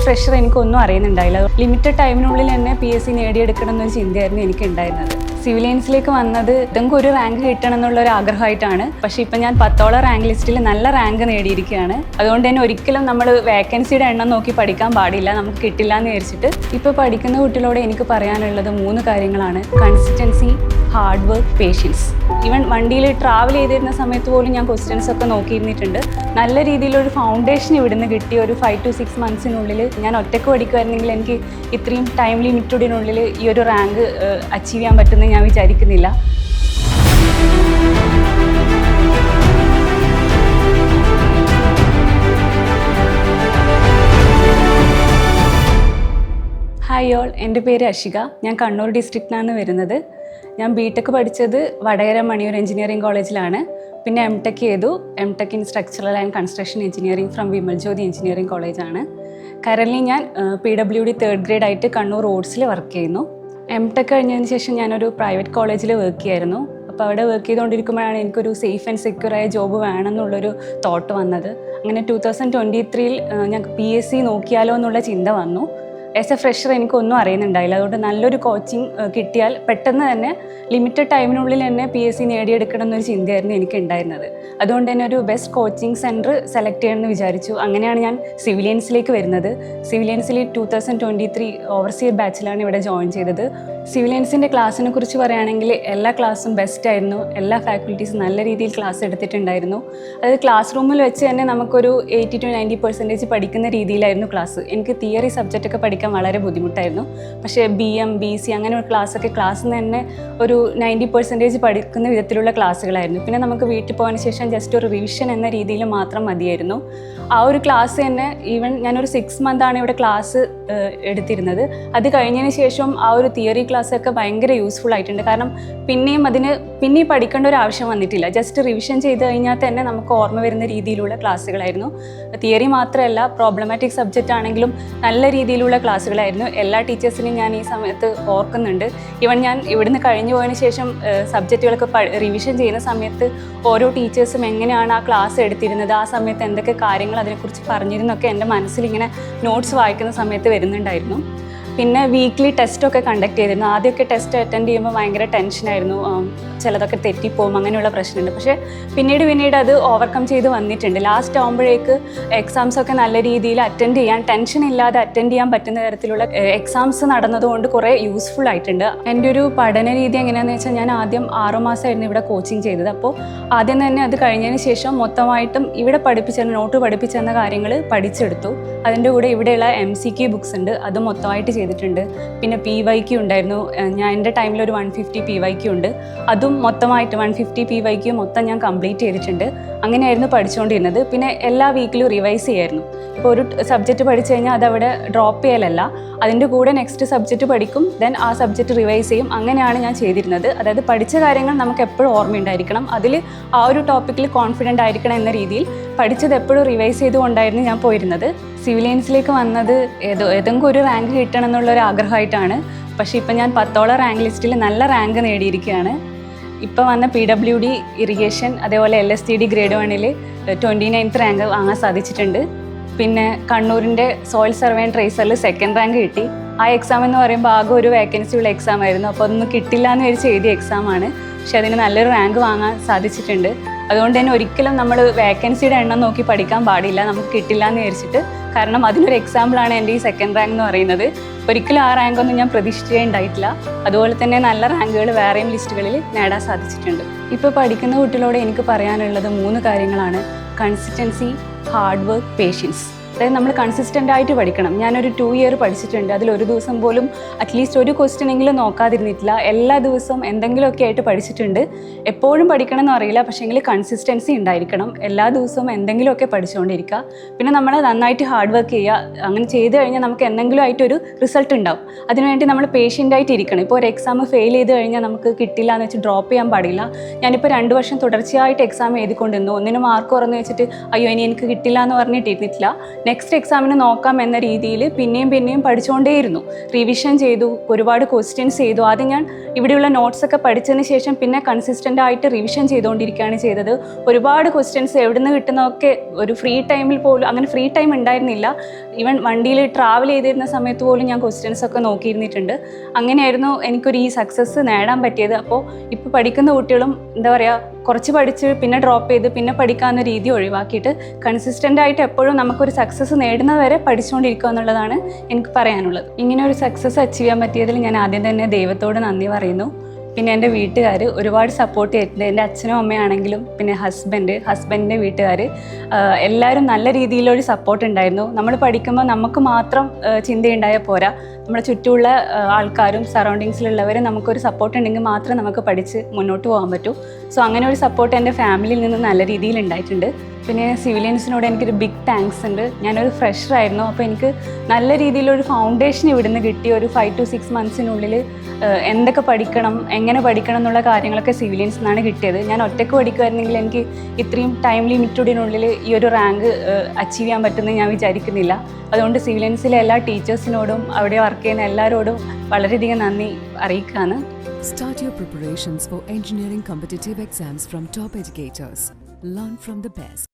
Fresher എനിക്കൊന്നും അറിയുന്നുണ്ടായില്ല. Limited ടൈമിനുള്ളിൽ തന്നെ PSC നേടിയെടുക്കണം എന്നൊരു ചിന്തയായിരുന്നു എനിക്കുണ്ടായിരുന്നത്. സിവിലിയൻസിലേക്ക് വന്നത് ഇതെങ്കിലും ഒരു റാങ്ക് കിട്ടണം എന്നുള്ളൊരു ആഗ്രഹമായിട്ടാണ്. പക്ഷേ ഇപ്പം ഞാൻ 10ഓളം റാങ്ക് ലിസ്റ്റിൽ നല്ല റാങ്ക് നേടിയിരിക്കുകയാണ്. അതുകൊണ്ട് തന്നെ ഒരിക്കലും നമ്മൾ വേക്കൻസിയുടെ എണ്ണം നോക്കി പഠിക്കാൻ പാടില്ല, നമുക്ക് കിട്ടില്ല എന്ന് വിചാരിച്ചിട്ട്. ഇപ്പോൾ പഠിക്കുന്ന കുട്ടികളോട് എനിക്ക് പറയാനുള്ളത് 3 കാര്യങ്ങളാണ്: consistency, hard work, patience. Even വണ്ടിയിൽ ട്രാവൽ ചെയ്തിരുന്ന സമയത്ത് പോലും ഞാൻ ക്വസ്റ്റ്യൻസ് ഒക്കെ നോക്കിയിരുന്നിട്ടുണ്ട്. നല്ല രീതിയിലൊരു ഫൗണ്ടേഷൻ ഇവിടുന്ന് കിട്ടി. ഒരു 5 to 6 months ഞാൻ ഒറ്റയ്ക്ക് പഠിക്കുമായിരുന്നെങ്കിൽ എനിക്ക് ഇത്രയും ടൈം ലിമിറ്റഡിനുള്ളിൽ ഈ ഒരു റാങ്ക് അച്ചീവ് ചെയ്യാൻ പറ്റുമെന്ന് ഞാൻ വിചാരിക്കുന്നില്ല. ഹായ് ഓൾ, എൻ്റെ പേര് അഷിക. ഞാൻ കണ്ണൂർ ഡിസ്ട്രിക്റ്റിനാണ് വരുന്നത്. ഞാൻ BTech പഠിച്ചത് വടകര മണിയൂർ എഞ്ചിനീയറിംഗ് കോളേജിലാണ്. പിന്നെ MTech ചെയ്തു. MTech in structural and construction engineering from Vimal Jyothi engineering കോളേജാണ്. കറൻറ്റ്ലി ഞാൻ PWD 3rd grade ആയിട്ട് കണ്ണൂർ റോഡ്സിൽ വർക്ക് ചെയ്യുന്നു. MTech കഴിഞ്ഞതിന് ശേഷം ഞാനൊരു പ്രൈവറ്റ് കോളേജിൽ വർക്ക് ചെയ്യായിരുന്നു. അപ്പോൾ അവിടെ വർക്ക് ചെയ്തുകൊണ്ടിരിക്കുമ്പോഴാണ് എനിക്കൊരു സേഫ് ആൻഡ് സെക്യൂറായ ജോബ് വേണമെന്നുള്ളൊരു തോട്ട് വന്നത്. അങ്ങനെ 2023 ഞാൻ PSC നോക്കിയാലോ എന്നുള്ള ചിന്ത വന്നു. ആസ് എ ഫ്രഷർ എനിക്കൊന്നും അറിയുന്നുണ്ടായില്ല. അതുകൊണ്ട് നല്ലൊരു കോച്ചിങ് കിട്ടിയാൽ പെട്ടെന്ന് തന്നെ ലിമിറ്റഡ് ടൈമിനുള്ളിൽ തന്നെ PSC നേടിയെടുക്കണം എന്നൊരു ചിന്തയായിരുന്നു എനിക്കുണ്ടായിരുന്നത്. അതുകൊണ്ട് തന്നെ ഒരു ബെസ്റ്റ് കോച്ചിങ് സെൻറ്റർ സെലക്ട് ചെയ്യണമെന്ന് വിചാരിച്ചു. അങ്ങനെയാണ് ഞാൻ സിവിലിയൻസിലേക്ക് വരുന്നത്. സിവിലിയൻസിൽ 2023 ഓവർസിയർ ബാച്ചിലാണ് ഇവിടെ ജോയിൻ ചെയ്തത്. സിവിലിയൻസിൻ്റെ ക്ലാസ്സിനെ കുറിച്ച് പറയുകയാണെങ്കിൽ എല്ലാ ക്ലാസ്സും ബെസ്റ്റ് ആയിരുന്നു. എല്ലാ ഫാക്കൽറ്റീസും നല്ല രീതിയിൽ ക്ലാസ് എടുത്തിട്ടുണ്ടായിരുന്നു. അത് ക്ലാസ് റൂമിൽ വെച്ച് തന്നെ നമുക്കൊരു 80 to 90% പഠിക്കുന്ന രീതിയിലായിരുന്നു ക്ലാസ്. എനിക്ക് തിയറി സബ്ജക്റ്റൊക്കെ പഠിക്കാൻ വളരെ ബുദ്ധിമുട്ടായിരുന്നു. പക്ഷേ BM, BC അങ്ങനെയുള്ള ക്ലാസ്സിൽ നിന്ന് തന്നെ ഒരു 90% പഠിക്കുന്ന വിധത്തിലുള്ള ക്ലാസ്സുകളായിരുന്നു. പിന്നെ നമുക്ക് വീട്ടിൽ പോയതിന് ശേഷം ജസ്റ്റ് ഒരു റിവിഷൻ എന്ന രീതിയിൽ മാത്രം മതിയായിരുന്നു. ആ ഒരു ക്ലാസ് തന്നെ ഈവൻ ഞാനൊരു 6 months ഇവിടെ ക്ലാസ് എടുത്തിരുന്നത്. അത് കഴിഞ്ഞതിന് ശേഷം ആ ഒരു തിയറി ക്ലാസ്സൊക്കെ ഭയങ്കര യൂസ്ഫുൾ ആയിട്ടുണ്ട്. കാരണം പിന്നെയും പഠിക്കേണ്ട ഒരു ആവശ്യം വന്നിട്ടില്ല. ജസ്റ്റ് റിവിഷൻ ചെയ്ത് കഴിഞ്ഞാൽ തന്നെ നമുക്ക് ഓർമ്മ വരുന്ന രീതിയിലുള്ള ക്ലാസ്സുകളായിരുന്നു. തിയറി മാത്രമല്ല, പ്രോബ്ലമാറ്റിക് സബ്ജക്റ്റ് ആണെങ്കിലും നല്ല രീതിയിലുള്ള ക്ലാസ്സുകളായിരുന്നു. എല്ലാ ടീച്ചേഴ്സിനെയും ഞാൻ ഈ സമയത്ത് ഓർക്കുന്നുണ്ട്. ഈവൻ ഞാൻ ഇവിടുന്ന് കഴിഞ്ഞു പോയതിന് ശേഷം സബ്ജക്റ്റുകളൊക്കെ റിവിഷൻ ചെയ്യുന്ന സമയത്ത് ഓരോ ടീച്ചേഴ്സും എങ്ങനെയാണ് ആ ക്ലാസ് എടുത്തിരുന്നത്, ആ സമയത്ത് എന്തൊക്കെ കാര്യങ്ങൾ അതിനെക്കുറിച്ച് പറഞ്ഞിരുന്നൊക്കെ എൻ്റെ മനസ്സിലിങ്ങനെ നോട്ട്സ് വായിക്കുന്ന സമയത്ത് വരുന്നുണ്ടായിരുന്നു. പിന്നെ വീക്ക്ലി ടെസ്റ്റൊക്കെ കണ്ടക്ട് ചെയ്തിരുന്നു. ആദ്യമൊക്കെ ടെസ്റ്റ് അറ്റൻഡ് ചെയ്യുമ്പോൾ ഭയങ്കര ടെൻഷനായിരുന്നു. ചിലതൊക്കെ തെറ്റിപ്പോവും, അങ്ങനെയുള്ള പ്രശ്നമുണ്ട്. പക്ഷേ പിന്നീട് അത് ഓവർകം ചെയ്ത് വന്നിട്ടുണ്ട്. ലാസ്റ്റ് ആകുമ്പോഴേക്ക് എക്സാംസൊക്കെ നല്ല രീതിയിൽ അറ്റൻഡ് ചെയ്യാൻ, ടെൻഷൻ ഇല്ലാതെ അറ്റൻഡ് ചെയ്യാൻ പറ്റുന്ന തരത്തിലുള്ള എക്സാംസ് നടന്നതുകൊണ്ട് കുറേ യൂസ്ഫുൾ ആയിട്ടുണ്ട്. എൻ്റെ ഒരു പഠന രീതി എങ്ങനെയാണെന്ന് വെച്ചാൽ, ഞാൻ ആദ്യം 6 മാസമായിരുന്നു ഇവിടെ കോച്ചിങ് ചെയ്തത്. അപ്പോൾ ആദ്യം തന്നെ അത് കഴിഞ്ഞതിന് ശേഷം മൊത്തമായിട്ടും ഇവിടെ നോട്ട് പഠിപ്പിച്ചെന്ന കാര്യങ്ങൾ പഠിച്ചെടുത്തു. അതിൻ്റെ കൂടെ ഇവിടെയുള്ള MCQ ബുക്സ് ഉണ്ട്, അത് മൊത്തമായിട്ട് ചെയ്തിട്ടുണ്ട്. പിന്നെ PYQ ഉണ്ടായിരുന്നു. ഞാൻ എൻ്റെ ടൈമിൽ ഒരു 150 PYQ ഉണ്ട്. അതും മൊത്തമായിട്ട് 150 PYQ മൊത്തം ഞാൻ കംപ്ലീറ്റ് ചെയ്തിട്ടുണ്ട്. അങ്ങനെയായിരുന്നു പഠിച്ചുകൊണ്ടിരുന്നത്. പിന്നെ എല്ലാ വീക്കിലും റിവൈസ് ചെയ്യായിരുന്നു. ഇപ്പോൾ ഒരു സബ്ജക്റ്റ് പഠിച്ചു കഴിഞ്ഞാൽ അതവിടെ ഡ്രോപ്പ് ചെയ്യലല്ല, അതിൻ്റെ കൂടെ നെക്സ്റ്റ് സബ്ജക്റ്റ് പഠിക്കും, ദെൻ ആ സബ്ജക്റ്റ് റിവൈസ് ചെയ്യും. അങ്ങനെയാണ് ഞാൻ ചെയ്തിരുന്നത്. അതായത് പഠിച്ച കാര്യങ്ങൾ നമുക്ക് എപ്പോഴും ഓർമ്മയുണ്ടായിരിക്കണം, അതിൽ ആ ഒരു ടോപ്പിക്കിൽ കോൺഫിഡൻ്റ് ആയിരിക്കണം എന്ന രീതിയിൽ പഠിച്ചത് എപ്പോഴും റിവൈസ് ചെയ്തുകൊണ്ടായിരുന്നു ഞാൻ പോയിരുന്നത്. സിവിലിയൻസിലേക്ക് വന്നത് ഏതെങ്കിലും ഒരു റാങ്ക് കിട്ടണം എന്നുള്ളൊരു ആഗ്രഹമായിട്ടാണ്. പക്ഷേ ഇപ്പം ഞാൻ 10ഓളം റാങ്ക് ലിസ്റ്റിൽ നല്ല റാങ്ക് നേടിയിരിക്കുകയാണ്. ഇപ്പോൾ വന്ന PWD ഇറിഗേഷൻ, അതേപോലെ LSTD ഗ്രേഡ് 1 29th റാങ്ക് വാങ്ങാൻ സാധിച്ചിട്ടുണ്ട്. പിന്നെ കണ്ണൂരിൻ്റെ സോയിൽ സർവേ ആൻഡ് ട്രേസറിൽ 2nd റാങ്ക് കിട്ടി. ആ എക്സാം എന്ന് പറയുമ്പോൾ ആകെ ഒരു വേക്കൻസി ഉള്ള എക്സാം ആയിരുന്നു. അപ്പോൾ അതൊന്നും കിട്ടില്ല എന്ന് വിചാരിച്ച് എഴുതിയ എക്സാമാണ്. പക്ഷെ അതിന് നല്ലൊരു റാങ്ക് വാങ്ങാൻ സാധിച്ചിട്ടുണ്ട്. അതുകൊണ്ട് തന്നെ ഒരിക്കലും നമ്മൾ വേക്കൻസിയുടെ എണ്ണം നോക്കി പഠിക്കാൻ പാടില്ല, നമുക്ക് കിട്ടില്ല എന്ന് വിചാരിച്ചിട്ട്. കാരണം അതിനൊരു എക്സാമ്പിളാണ് എൻ്റെ ഈ 2nd റാങ്ക് എന്ന് പറയുന്നത്. ഒരിക്കലും ആ റാങ്കൊന്നും ഞാൻ പ്രതീക്ഷിച്ചിട്ടുണ്ടായിട്ടില്ല. അതുപോലെ തന്നെ നല്ല റാങ്കുകൾ വേറെയും ലിസ്റ്റുകളിൽ നേടാൻ സാധിച്ചിട്ടുണ്ട്. ഇപ്പോൾ പഠിക്കുന്ന കുട്ടികളോട് എനിക്ക് പറയാനുള്ളത് 3 കാര്യങ്ങളാണ്: കൺസിസ്റ്റൻസി, ഹാർഡ് വർക്ക്, പേഷ്യൻസ്. അതായത് നമ്മൾ കൺസിസ്റ്റൻ്റ് ആയിട്ട് പഠിക്കണം. ഞാനൊരു 2 year പഠിച്ചിട്ടുണ്ട്. അതിലൊരു ദിവസം പോലും അറ്റ്ലീസ്റ്റ് ഒരു ക്വസ്റ്റ്യൻ എങ്കിലും നോക്കാതിരുന്നിട്ടില്ല. എല്ലാ ദിവസവും എന്തെങ്കിലുമൊക്കെ ആയിട്ട് പഠിച്ചിട്ടുണ്ട്. എപ്പോഴും പഠിക്കണം എന്ന് അറിയില്ല, പക്ഷേങ്കിൽ കൺസിസ്റ്റൻസി ഉണ്ടായിരിക്കണം. എല്ലാ ദിവസവും എന്തെങ്കിലുമൊക്കെ പഠിച്ചുകൊണ്ടിരിക്കുക. പിന്നെ നമ്മൾ നന്നായിട്ട് ഹാർഡ് വർക്ക് ചെയ്യുക. അങ്ങനെ ചെയ്ത് കഴിഞ്ഞാൽ നമുക്ക് എന്തെങ്കിലും ആയിട്ടൊരു റിസൾട്ട് ഉണ്ടാവും. അതിനുവേണ്ടി നമ്മൾ പേഷ്യൻ്റായിട്ട് ഇരിക്കണം. ഇപ്പോൾ ഒരു എക്സാം ഫെയിൽ ചെയ്ത് കഴിഞ്ഞാൽ നമുക്ക് കിട്ടില്ല എന്ന് വെച്ച് ഡ്രോപ്പ് ചെയ്യാൻ പാടില്ല. ഞാനിപ്പോൾ 2 വർഷം തുടർച്ചയായിട്ട് എക്സാം എഴുതിക്കൊണ്ടിരുന്നു. ഒന്നിന് മാർക്ക് കുറഞ്ഞു വെച്ചിട്ട് അയ്യോ ഇനി എനിക്ക് കിട്ടില്ല എന്ന് പറഞ്ഞിട്ടിരുന്നിട്ടില്ല. നെക്സ്റ്റ് എക്സാമിന് നോക്കാം എന്ന രീതിയിൽ പിന്നെയും പഠിച്ചുകൊണ്ടേയിരുന്നു. റിവിഷൻ ചെയ്തു, ഒരുപാട് ക്വസ്റ്റ്യൻസ് ചെയ്തു. ആദ്യം ഞാൻ ഇവിടെയുള്ള നോട്ട്സൊക്കെ പഠിച്ചതിന് ശേഷം പിന്നെ കൺസിസ്റ്റൻ്റ് ആയിട്ട് റിവിഷൻ ചെയ്തുകൊണ്ടിരിക്കുകയാണ് ചെയ്തത്. ഒരുപാട് ക്വസ്റ്റ്യൻസ് എവിടെ നിന്ന് കിട്ടുന്നതൊക്കെ ഒരു ഫ്രീ ടൈമിൽ പോലും, അങ്ങനെ ഫ്രീ ടൈം ഉണ്ടായിരുന്നില്ല. ഈവൻ വണ്ടിയിൽ ട്രാവൽ ചെയ്തിരുന്ന സമയത്ത് പോലും ഞാൻ ക്വസ്റ്റ്യൻസ് ഒക്കെ നോക്കിയിരുന്നിട്ടുണ്ട്. അങ്ങനെയായിരുന്നു എനിക്കൊരു ഈ സക്സസ് നേടാൻ പറ്റിയത്. അപ്പോൾ ഇപ്പോൾ പഠിക്കുന്ന കുട്ടികളും എന്താ പറയുക, കുറച്ച് പഠിച്ച് പിന്നെ ഡ്രോപ്പ് ചെയ്ത് പിന്നെ പഠിക്കാവുന്ന രീതി ഒഴിവാക്കിയിട്ട് കൺസിസ്റ്റൻ്റ് ആയിട്ട് എപ്പോഴും നമുക്കൊരു സക്സസ് നേടുന്നവരെ പഠിച്ചുകൊണ്ടിരിക്കുക എന്നുള്ളതാണ് എനിക്ക് പറയാനുള്ളത്. ഇങ്ങനെ ഒരു സക്സസ് അച്ചീവ് ചെയ്യാൻ പറ്റിയതിൽ ഞാൻ ആദ്യം തന്നെ ദൈവത്തോട് നന്ദി പറയുന്നു. പിന്നെ എൻ്റെ വീട്ടുകാർ ഒരുപാട് സപ്പോർട്ട് ചെയ്തിട്ടുണ്ട്. എൻ്റെ അച്ഛനും അമ്മയാണെങ്കിലും പിന്നെ ഹസ്ബൻഡിൻ്റെ വീട്ടുകാർ എല്ലാവരും നല്ല രീതിയിലൊരു സപ്പോർട്ട് ഉണ്ടായിരുന്നു. നമ്മൾ പഠിക്കുമ്പോൾ നമുക്ക് മാത്രം ചിന്തയുണ്ടായാൽ പോരാ, നമ്മുടെ ചുറ്റുമുള്ള ആൾക്കാരും സറൗണ്ടിങ്സിലുള്ളവരും നമുക്കൊരു സപ്പോർട്ട് ഉണ്ടെങ്കിൽ മാത്രമേ നമുക്ക് പഠിച്ച് മുന്നോട്ട് പോകാൻ പറ്റൂ. സോ അങ്ങനെ ഒരു സപ്പോർട്ട് എൻ്റെ ഫാമിലിയിൽ നിന്ന് നല്ല രീതിയിൽ ഉണ്ടായിട്ടുണ്ട്. പിന്നെ സിവിലിയൻസിനോട് എനിക്കൊരു ബിഗ് താങ്ക്സ് ഉണ്ട്. ഞാനൊരു ഫ്രഷറായിരുന്നു, അപ്പോൾ എനിക്ക് നല്ല രീതിയിലൊരു ഫൗണ്ടേഷൻ ഇവിടുന്ന് കിട്ടി. ഒരു 5 to 6 months എന്തൊക്കെ പഠിക്കണം, എങ്ങനെ പഠിക്കണം എന്നുള്ള കാര്യങ്ങളൊക്കെ സിവിലിയൻസിൽ നിന്നാണ് കിട്ടിയത്. ഞാൻ ഒറ്റയ്ക്ക് പഠിക്കുമായിരുന്നെങ്കിൽ എനിക്ക് ഇത്രയും ടൈം ലിമിറ്റഡിനുള്ളിൽ ഈ ഒരു റാങ്ക് അച്ചീവ് ചെയ്യാൻ പറ്റുമെന്ന് ഞാൻ വിചാരിക്കുന്നില്ല. അതുകൊണ്ട് സിവിലിയൻസിലെ എല്ലാ ടീച്ചേഴ്സിനോടും അവിടെ വർക്ക് ചെയ്യുന്ന എല്ലാവരോടും വളരെയധികം നന്ദി അറിയിക്കുകയാണ്. Start your preparations for engineering competitive exams from top educators. Learn from the best.